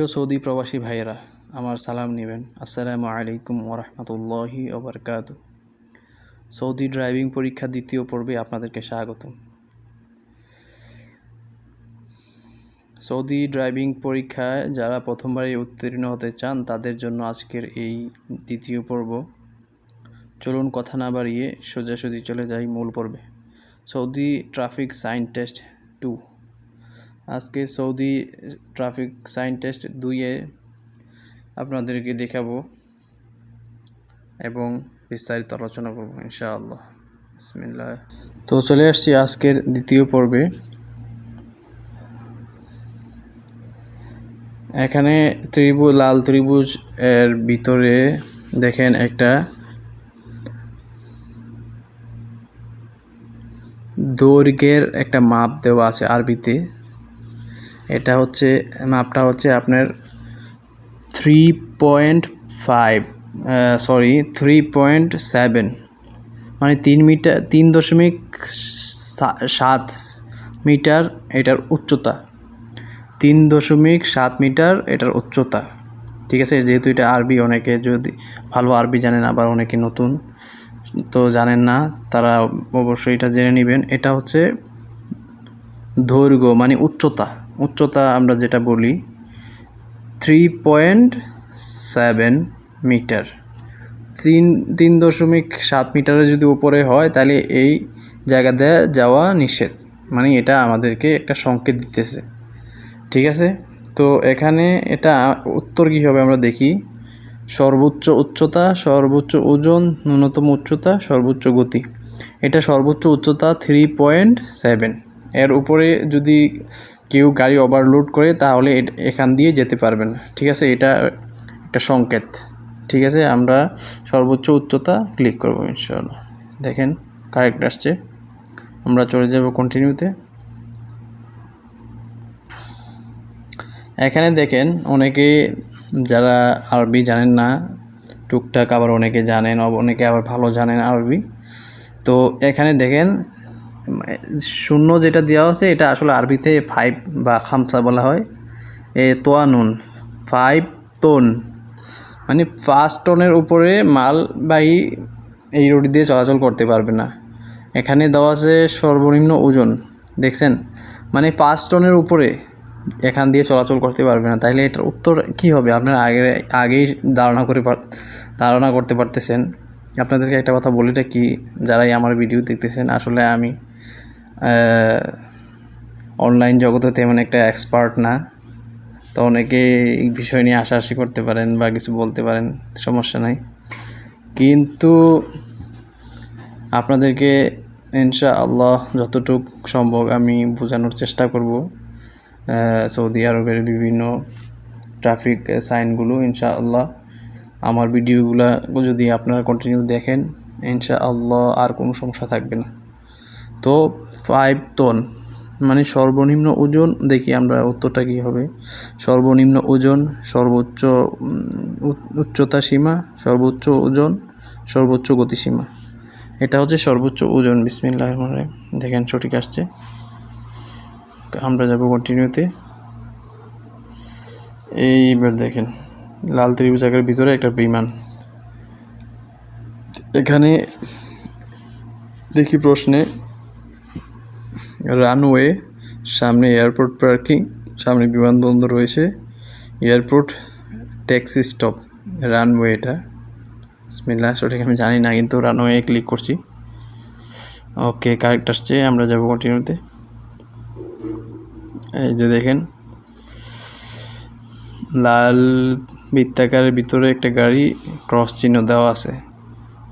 প্রিয় সৌদি প্রবাসী ভাইয়েরা, আমার সালাম নেবেন। আসসালামু আলাইকুম ওরহমতুল্লাহি ওবরকাতু। সৌদি ড্রাইভিং পরীক্ষা দ্বিতীয় পর্বে আপনাদেরকে স্বাগতম। সৌদি ড্রাইভিং পরীক্ষায় যারা প্রথমবারই উত্তীর্ণ হতে চান তাদের জন্য আজকের এই দ্বিতীয় পর্ব। চলুন কথা না বাড়িয়ে সোজাসুজি চলে যাই মূল পর্বে। Saudi traffic sign test 2। আজকে সৌদি ট্রাফিক সাইন টেস্ট 2-এ আপনাদেরকে দেখাবো এবং বিস্তারিত আলোচনা করব ইনশাআল্লাহ। বিসমিল্লাহ। তো চলে আসছি আজকের দ্বিতীয় পর্বে। এখানে লাল ত্রিভুজ এর ভিতরে দেখেন একটা দৈর্ঘ্যের একটা মাপ দেওয়া আছে আরবিতে। এটা হচ্ছে মাপটা হচ্ছে আপনার 3.7 মানে 3.7 মিটার এটার উচ্চতা। 3.7 মিটার এটার উচ্চতা। ঠিক আছে, যেহেতু এটা আরবি, অনেকে যদি ভালো আরবি জানেন, আবার অনেকে নতুন তো জানেন না, তারা অবশ্যই এটা জেনে নেবেন। এটা হচ্ছে দৈর্ঘ্য মানে উচ্চতা আমরা যেটা বলি 3.7 মিটার। 3.7 মিটারের যদি উপরে হয় তাহলে এই জায়গাতে যাওয়া নিষেধ, মানে এটা আমাদেরকে একটা সংকেত দিতেছে। ঠিক আছে, তো এখানে এটা উত্তর কী হবে আমরা দেখি। সর্বোচ্চ উচ্চতা, সর্বোচ্চ ওজন, ন্যূনতম উচ্চতা, সর্বোচ্চ গতি। এটা সর্বোচ্চ উচ্চতা 3.7। এর উপরে যদি কেউ গাড়ি ওভারলোড করে তাহলে এখান দিয়ে যেতে পারবে না। ঠিক আছে, এটা একটা সংকেত। ঠিক আছে, আমরা সর্বোচ্চ উচ্চতা ক্লিক করব ইনশাআল্লাহ। দেখেন কারেক্ট আসছে, আমরা চলে যাব কন্টিনিউতে। এখানে দেখেন অনেকে যারা আরবি জানেন না টুকটাক, আবার অনেকে জানেন, অনেকে আবার ভালো জানেন আরবি। তো এখানে দেখেন শূন্য যেটা দেওয়া আছে এটা আসলে আরবিতে 5 বা খামসা বলা হয়। তোয়ানুন 5 টন, মানে 5 টনের উপরে মালবাহী এই রোড দিয়ে চলাচল করতে পারবে না। এখানে দেওয়া আছে সর্বনিম্ন ওজন, দেখছেন, মানে 5 টনের উপরে এখান দিয়ে চলাচল করতে পারবে না। তাইলে এটার উত্তর কী হবে আপনারা আগেই ধারণা করতে পারতেছেন। আপনাদেরকে একটা কথা বলিটা কি, যারাই আমার ভিডিও দেখতেছেন, আসলে আমি অনলাইন জগতে তেমন একটা এক্সপার্ট না, তো অনেকে এই বিষয় নিয়ে হাসাহাসি করতে পারেন বা কিছু বলতে পারেন, সমস্যা নাই। কিন্তু আপনাদেরকে ইনশাআল্লাহ যতটুকু সম্ভব আমি বোঝানোর চেষ্টা করব সৌদি আরবের বিভিন্ন ট্রাফিক সাইনগুলো। ইনশাআল্লাহ আমার ভিডিওগুলো যদি আপনারা কন্টিনিউ দেখেন ইনশাআল্লাহ আর কোনো সমস্যা থাকবে না। তো 5 টন মানে সর্বনিম্ন ওজন, দেখি আমরা উত্তরটা কী হবে। সর্বনিম্ন ওজন, সর্বোচ্চ উচ্চতা সীমা, সর্বোচ্চ ওজন, সর্বোচ্চ গতিসীমা। এটা হচ্ছে সর্বোচ্চ ওজন। বিসমিল্লাহির রহমানির রহিম। দেখেন সঠিক আসছে, আমরা যাব কন্টিনিউতে। এইবার দেখেন লাল ত্রিভুজ আকারের ভিতরে একটা বিমান। এখানে দেখি প্রশ্নে রানওয়ে, সামনে এয়ারপোর্ট পার্কিং, সামনে বিমানবন্দর রয়েছে, এয়ারপোর্ট, ট্যাক্সি স্টপ, রানওয়ে। এটা বিসমিল্লাহ, সঠিক আমি জানি না, কিন্তু রানওয়ে ক্লিক করছি। ওকে, কারেক্ট আসছে, আমরা যাব কন্টিনিউতে। এই যে দেখেন লাল বৃত্তাকারের ভিতরে একটা গাড়ি ক্রস চিহ্ন দেওয়া আছে,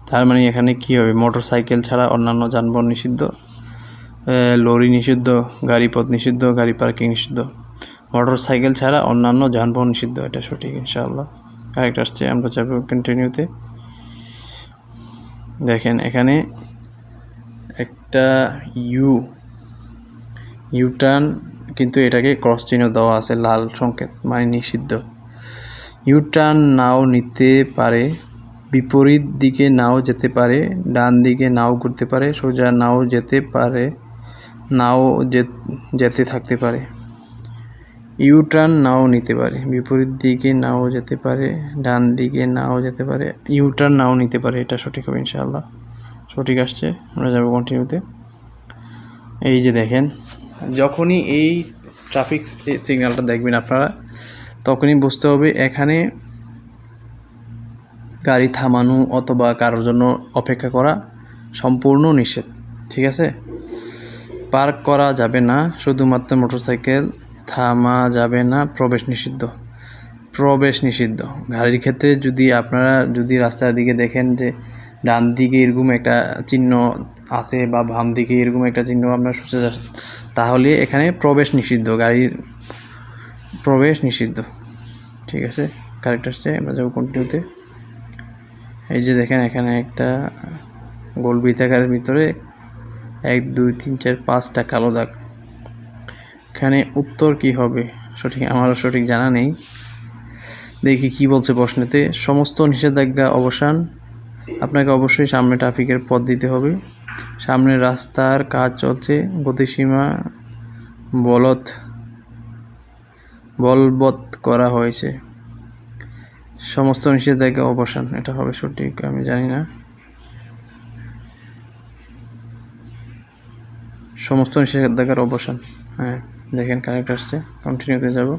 তার মানে এখানে কি হবে, মোটর সাইকেল ছাড়া অন্যান্য যানবাহন নিষিদ্ধ, লরি নিষিদ্ধ, গাড়িপথ নিষিদ্ধ, গাড়ি পার্কিং নিষিদ্ধ, মোটর সাইকেল ছাড়া অন্যান্য যানবাহন নিষিদ্ধ। এটা সঠিক ইনশাআল্লাহ, কারেক্ট আসছে, আমরা যাব কন্টিনিউতে। দেখেন এখানে একটা ইউটার্ন, কিন্তু এটাকে ক্রস চিহ্ন দেওয়া আছে, লাল সংকেত, মানে নিষিদ্ধ। ইউটার্ন নাও নিতে পারে, বিপরীত দিকে নাও যেতে পারে, ডান দিকে নাও ঘুরতে পারে, সোজা নাও যেতে পারে, নাও যেতে থাকতে পারে। ইউটার্ন নাও নিতে পারে, বিপরীত দিকে নাও যেতে পারে, ডান দিকে নাও যেতে পারে, ইউটার্ন নাও নিতে পারে। এটা সঠিক হবে ইনশাআল্লাহ। সঠিক আসছে, আমরা যাবো কন্টিনিউতে। এই যে দেখেন, যখনই এই ট্রাফিক সিগন্যালটা দেখবেন আপনারা, তখনই বুঝতে হবে এখানে গাড়ি থামানো অথবা কারোর জন্য অপেক্ষা করা সম্পূর্ণ নিষেধ। ঠিক আছে, পার্ক করা যাবে না, শুধুমাত্র মোটরসাইকেল থামা যাবে না, প্রবেশ নিষিদ্ধ। প্রবেশ নিষিদ্ধ গাড়ির ক্ষেত্রে যদি আপনারা রাস্তার দিকে দেখেন যে ডান দিকে এরকম একটা চিহ্ন আছে বা বাম দিকে এরকম একটা চিহ্ন আপনার সোজা যাচ্ছে, তাহলে এখানে প্রবেশ নিষিদ্ধ, গাড়ির প্রবেশ নিষিদ্ধ। ঠিক আছে, কারেক্ট আসছে, আমরা যাবো কন্টিনিউতে। এই যে দেখেন, এখানে একটা গোল বৃত্তাকারের ভিতরে 1 2 3 4 5টা কালো দাগ। এখানে উত্তর কি হবে সঠিক, আমারও সঠিক জানা নেই। দেখি কি বলছে প্রশ্নেতে। সমস্ত নিষেধাজ্ঞা অবসান, আপনাকে অবশ্যই সামনে ট্রাফিকের পথ দিতে হবে, সামনে রাস্তার কাজ চলছে, গতিসীমা বলবৎ করা হয়েছে। সমস্ত নিষেধাজ্ঞা অবসান, এটা হবে সঠিক, আমি জানি না। সমস্ত নিষেধাজ্ঞার অবসান, হ্যাঁ দেখেন কারেক্ট আসছে। কন্টিনিউতে যাব।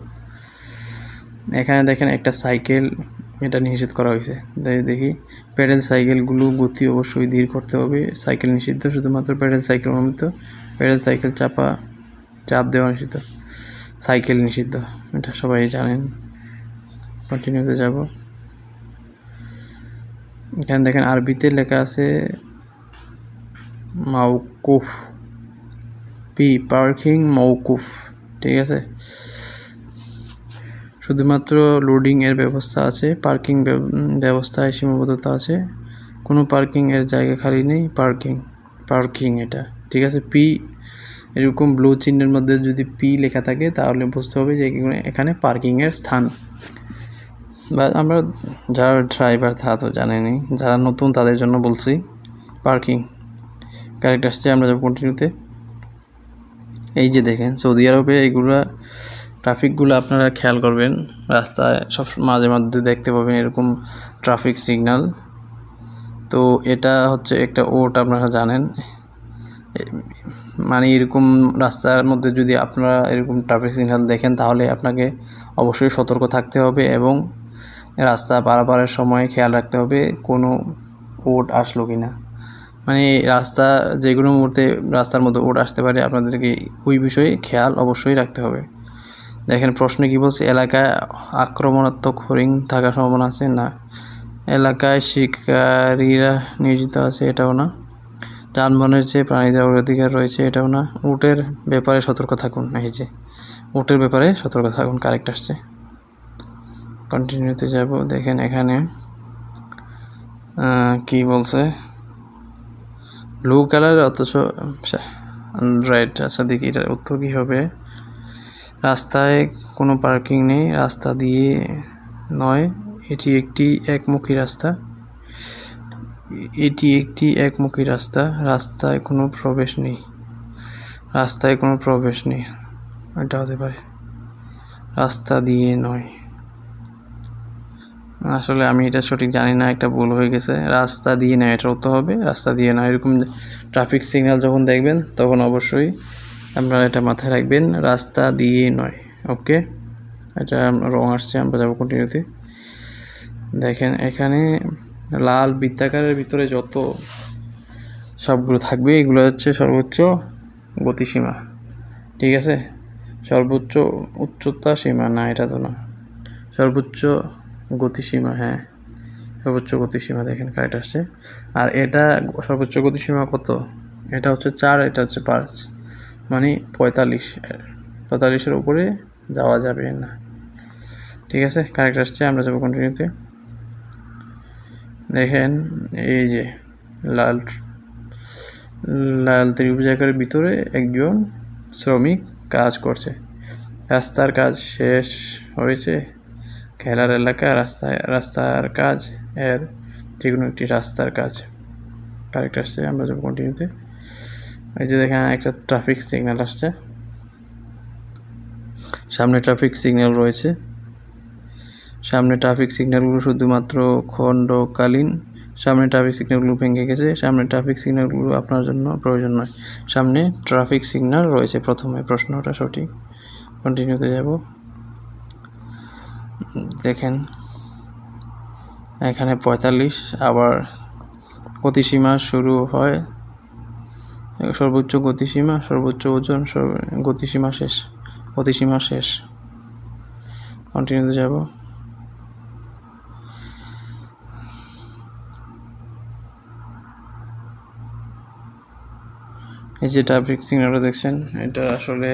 এখানে দেখেন একটা সাইকেল, এটা নিষেধ করা হয়েছে। দেখি, প্যাডেল সাইকেলগুলো গতি অবশ্যই ধীর করতে হবে, সাইকেল নিষিদ্ধ, শুধুমাত্র প্যাডেল সাইকেল অনুমতি, প্যাডেল সাইকেল চাপ দেওয়া নিষিদ্ধ, সাইকেল নিষিদ্ধ, এটা সবাই জানেন। কন্টিনিউতে যাব। এখানে দেখেন আরবিতে লেখা আছে মাওকুফ, পার্কিং মওকুফ। ঠিক আছে, শুধুমাত্র লোডিং এর ব্যবস্থা আছে, পার্কিং ব্যবস্থায় সীমাবদ্ধতা আছে, কোনো পার্কিং এর জায়গা খালি নেই, পার্কিং এটা। ঠিক আছে, এরকম ব্লু চিহ্নের মধ্যে যদি পি লেখা থাকে তাহলে বুঝতে হবে যে এখানে পার্কিংয়ের স্থান। বা আমরা যারা ড্রাইভার তারা তো জানেনি, যারা নতুন তাদের জন্য বলছি পার্কিং। কারেক্ট আসছে, আমরা যাব কন্টিনিউতে। এই যে দেখেন, সৌদি আরবে এইগুলা ট্রাফিকগুলো আপনারা খেয়াল করবেন, রাস্তায় সব মাঝে মধ্যে দেখতে পাবেন এরকম ট্রাফিক সিগন্যাল। তো এটা হচ্ছে একটা ওট, আপনারা জানেন। মানে এরকম রাস্তার মধ্যে যদি আপনারা এরকম ট্রাফিক সিগন্যাল দেখেন তাহলে আপনাকে অবশ্যই সতর্ক থাকতে হবে এবং রাস্তা পারাপারের সময় খেয়াল রাখতে হবে কোনো ওট আসলো কি না। মানে রাস্তা যে কোনো মুহূর্তে রাস্তার মধ্যে ওট আসতে পারে, আপনাদেরকে ওই বিষয়ে খেয়াল অবশ্যই রাখতে হবে। দেখেন প্রশ্নে কি বলছে, এলাকায় আক্রমণাত্মক হরিণ থাকার সম্ভাবনা আছে না, এলাকায় শিকারীরা নিয়োজিত আছে, এটাও না, যানবাহনের চেয়ে প্রাণীদের অগ্রাধিকার রয়েছে, এটাও না, উটের ব্যাপারে সতর্ক থাকুন, এই যে উটের ব্যাপারে সতর্ক থাকুন, কারেক্ট আসছে। কন্টিনিউতে যাব। দেখেন এখানে কি বলছে, ব্লু কালার অথচ রেড। আচ্ছা দেখি এটার উত্তর কী হবে। রাস্তায় কোনো পার্কিং নেই, রাস্তা দিয়ে নয়, এটি একটি একমুখী রাস্তা, এটি একটি একমুখী রাস্তা, রাস্তায় কোনো প্রবেশ নেই, রাস্তায় কোনো প্রবেশ নেই, এটা হতে পারে, রাস্তা দিয়ে নয়। আসলে আমি এটা সঠিক জানি না, একটা ভুল হয়ে গেছে, রাস্তা দিয়ে নয়, এটা উত্তর হবে রাস্তা দিয়ে নয়। এরকম ট্রাফিক সিগন্যাল যখন দেখবেন তখন অবশ্যই আপনারা এটা মাথায় রাখবেন, রাস্তা দিয়ে নয়। ওকে, এটা রং আসছে, আমরা যাবো কন্টিনিউতে। দেখেন এখানে লাল বৃত্তাকারের ভিতরে যত সবগুলো থাকবে এগুলো হচ্ছে সর্বোচ্চ গতিসীমা। ঠিক আছে, সর্বোচ্চ উচ্চতা সীমা না, এটা তো না, সর্বোচ্চ গতিসীমা, হ্যাঁ সর্বোচ্চ গতিসীমা, দেখেন কারেক্ট আসছে। আর এটা সর্বোচ্চ গতিসীমা কত, এটা হচ্ছে 4, এটা হচ্ছে 5, মানে 45-এর উপরে যাওয়া যাবে না। ঠিক আছে, কারেক্ট আসছে, আমরা যাবো কন্টিনিউতে। দেখেন এই যে লাল ত্রিভুজ আকারের ভিতরে একজন শ্রমিক কাজ করছে, রাস্তার কাজ শেষ হয়েছে, খেলার এলাকা, রাস্তার কাজ, এর যে কোনো একটি রাস্তার কাজ, কারেক্ট আসছে, আমরা যাবো কন্টিনিউতে। এই যে দেখেন একটা ট্রাফিক সিগন্যাল আসছে, সামনে ট্রাফিক সিগন্যাল রয়েছে। সামনে ট্রাফিক সিগন্যালগুলো শুধুমাত্র খণ্ডকালীন। সামনে ট্রাফিক সিগন্যালগুলো ভেঙে গেছে। সামনে ট্রাফিক সিগন্যালগুলো আপনার জন্য প্রয়োজন নয়। সামনে ট্রাফিক সিগন্যাল রয়েছে। প্রথমে প্রশ্নটা সঠিক। কন্টিনিউতে যাব। দেখেন এখানে 45, আবার গতিসীমা শুরু হয় সর্বোচ্চ গতিসীমা, সর্বোচ্চ ওজন, গতিসীমা শেষ। গতিসীমা শেষ। কন্টিনিউতে যাব। এই যে ট্রাফিক সিগন্যালটা দেখছেন, এটা আসলে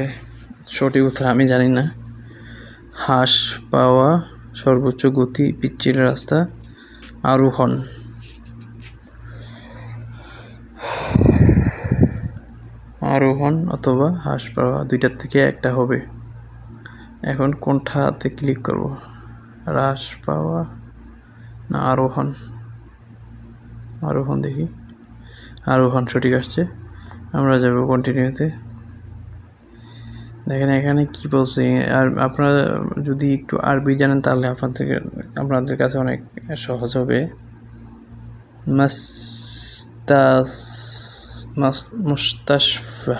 সঠিক উত্তর আমি জানি না। হ্রাস পাওয়া সর্বোচ্চ গতি, পিচ্ছিল রাস্তা, আরোহণ। আরোহণ অথবা হ্রাস পাওয়া, দুইটার থেকে একটা হবে। এখন কোনটাতে ক্লিক করব? হ্রাস পাওয়া না আরোহণ? আরোহণ দেখি। আরোহণ সঠিক আসছে। আমরা যাব কন্টিনিউতে। দেখেন এখানে কি বলছে, আর আপনারা যদি একটু আরবি জানেন তাহলে আপনাদের কাছে অনেক সহজ হবে। মুস্তাশফা,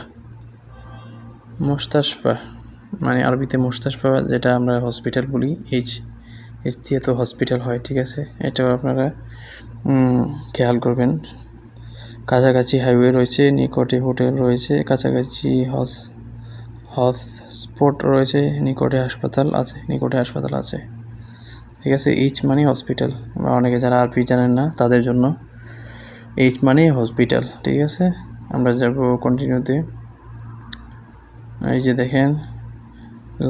মুস্তাশফা মানে আরবিতে মুস্তাশফা, যেটা আমরা হসপিটাল বলি। এইচ দিয়ে তো হসপিটাল হয়, ঠিক আছে? এটাও আপনারা খেয়াল করবেন। কাছাকাছি হাইওয়ে রয়েছে, নিকটে হোটেল রয়েছে, কাছাকাছি হটস্পট রয়েছে, নিকটে হাসপাতাল আছে। ঠিক আছে? এইচ মানে হসপিটাল। বা অনেকে যারা আরবি জানেন না তাদের জন্য এইচ মানে হসপিটাল, ঠিক আছে? আমরা যাব কন্টিনিউতে। এই যে দেখেন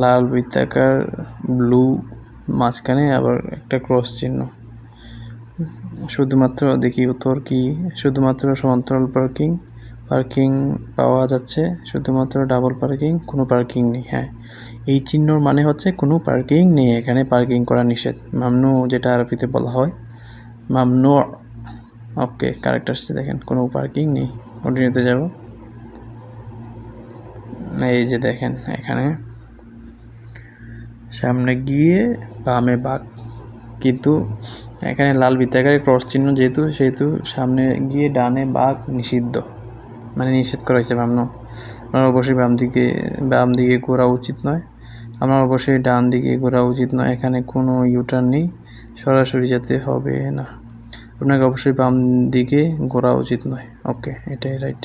লাল বৃত্তাকার, ব্লু, মাঝখানে আবার একটা ক্রস চিহ্ন। শুধুমাত্র দেখি উত্তর কি। শুধুমাত্র সমান্তরাল পার্কিং পাওয়া যাচ্ছে, শুধুমাত্র ডাবল পার্কিং, কোনো পার্কিং নেই। হ্যাঁ, এই চিহ্নর মানে হচ্ছে কোনো পার্কিং নেই, এখানে পার্কিং করা নিষেধ। মামনু যেটা আরবিতে বলা হয়, মামনু। ওকে, কারেক্ট আসছে। দেখেন কোনো পার্কিং নেই। কন্টিনিউতে যাব। এই যে দেখেন এখানে সামনে গিয়ে বামে বাঁক, কিন্তু এখানে লাল বৃত্তাকারে ক্রস চিহ্ন সেহেতু সামনে গিয়ে ডানে বাঁক নিষিদ্ধ, মানে নিষেধ করা হয়েছে। আপনার অবশ্যই বাম দিকে ঘোরা উচিত নয়। আমার অবশ্যই ডান দিকে ঘোরা উচিত নয়। এখানে কোনো ইউটার্ন নেই, সরাসরি যেতে হবে না। আপনাকে অবশ্যই বাম দিকে ঘোরা উচিত নয়। ওকে, এটাই রাইট।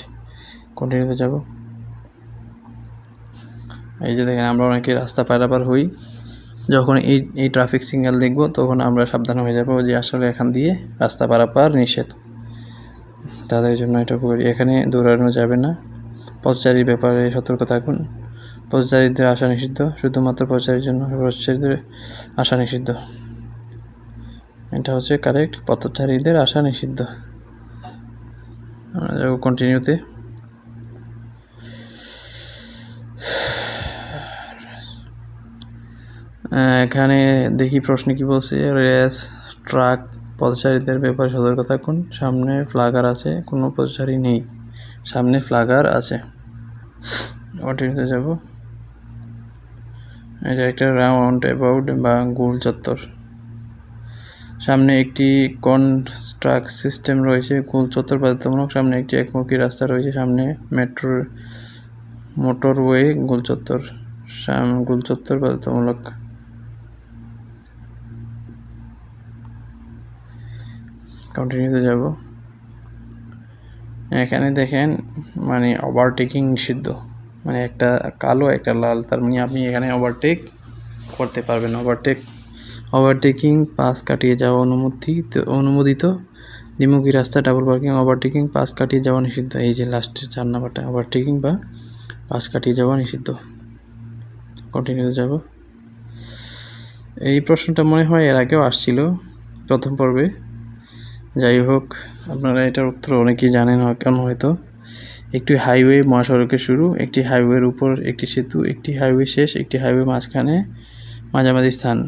কন্টিনিউতে যাব। এই যে দেখেন আমরা অনেকে রাস্তা পারাপার হই, যখন এই ট্রাফিক সিগন্যাল দেখব তখন আমরা সাবধান হয়ে যাব যে আসলে এখান দিয়ে রাস্তা পারাপার নিষেধ। তাদের জন্য এটা করি। এখানে দৌড়ানো যাবে না। পথচারীর ব্যাপারে সতর্ক থাকুন। পথচারীদের আসা নিষিদ্ধ, শুধুমাত্র পথচারীদের আসা নিষিদ্ধ। এটা হচ্ছে কারেক্ট, পথচারীদের আসা নিষিদ্ধ। আমরা যাব কন্টিনিউতে। এখানে দেখি প্রশ্ন কি বলছে। রেস ট্রাক, পথচারীদের ব্যাপারে সতর্ক থাকুন। সামনে ফ্ল্যাগার আছে, কোনো পথচারী নেই। সামনে ফ্ল্যাগার আছে। কন্টিনিউতে যাব। এটা একটা রাউন্ড অ্যাবাউট বা গোল চত্বর। সামনে একটি কনস্ট্রাক্ট সিস্টেম রয়েছে। গোল চত্বর বাধ্যতামূলক। সামনে একটি একমুখী রাস্তা রয়েছে। সামনে মোটরওয়ে। গোল চত্বর বাধ্যতামূলক। কন্টিনিউতে যাব। এখানে দেখেন মানে ওভারটেকিং নিষিদ্ধ, মানে একটা কালো একটা লাল, তার মানে আপনি এখানে ওভারটেক করতে পারবেন। ওভারটেকিং পাস কাটিয়ে যাওয়া অনুমোদিত। দ্বিমুখী রাস্তা, ডাবল পার্কিং, ওভারটেকিং পাস কাটিয়ে যাওয়া নিষিদ্ধ। এই যে লাস্টের 4 নাম্বারটা, ওভারটেকিং বা পাস কাটিয়ে যাওয়া নিষিদ্ধ। কন্টিনিউতে যাব। এই প্রশ্নটা মনে হয় এর আগেও আসছিল প্রথম পর্বে। যাই হোক, আপনারা এটার উত্তর অনেকেই জানেন কেন হয়তো। একটি হাইওয়ে মহাসড়কের শুরু, একটি হাইওয়ের উপর একটি সেতু, একটি হাইওয়ে শেষ, একটি হাইওয়ে মাঝখানে মাঝামাঝি স্থান,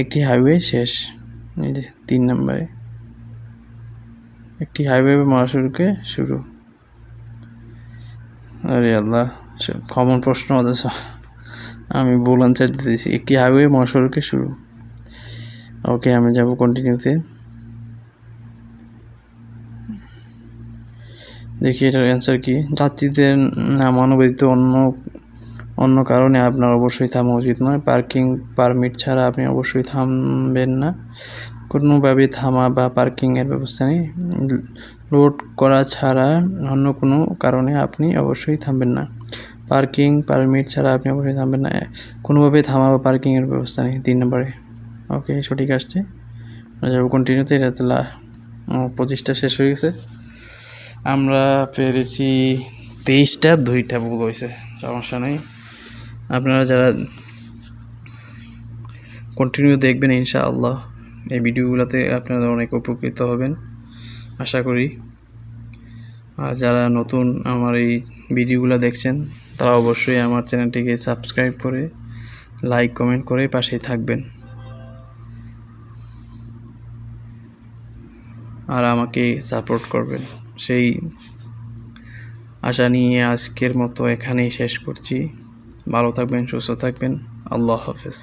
একটি হাইওয়ে শেষ। এই যে 3 নম্বরে একটি হাইওয়ে মহাসড়কে শুরু। আরে আল্লাহ, কমন প্রশ্ন অথচ আমি ভুল আনসার দিতেছি। একটি হাইওয়ে মহাসড়কে শুরু। ওকে, আমি যাব কন্টিনিউতে। দেখি এটার অ্যান্সার কি। যাত্রীদের নামানুপাতিত অন্য কারণে আপনার অবশ্যই থামা উচিত নয়। পার্কিং পারমিট ছাড়া আপনি অবশ্যই থামবেন না। কোনোভাবে থামা বা পার্কিংয়ের ব্যবস্থা নেই। লোড করা ছাড়া অন্য কোনো কারণে আপনি অবশ্যই থামবেন না। পার্কিং পারমিট ছাড়া আপনি অবশ্যই থামবেন না। কোনোভাবে থামা বা পার্কিংয়ের ব্যবস্থা নেই 3 নম্বরে। ওকে, সঠিক আসছে। যাবো কন্টিনিউতে। এটা তো 25টা শেষ হয়ে গেছে। আমরা পেরেছি 23টা, 2টা ভুল হয়েছে। সমস্যা নেই। আপনারা যারা কন্টিনিউ দেখবেন ইনশাআল্লাহ এই ভিডিওগুলোতে আপনারা অনেক উপকৃত হবেন আশা করি। আর যারা নতুন আমার এই ভিডিওগুলো দেখছেন তারা অবশ্যই আমার চ্যানেলটিকে সাবস্ক্রাইব করে লাইক কমেন্ট করে পাশেই থাকবেন আর আমাকে সাপোর্ট করবেন সেই আশা নিয়ে আজকের মতো এখানেই শেষ করছি। ভালো থাকবেন, সুস্থ থাকবেন। আল্লাহ হাফেজ।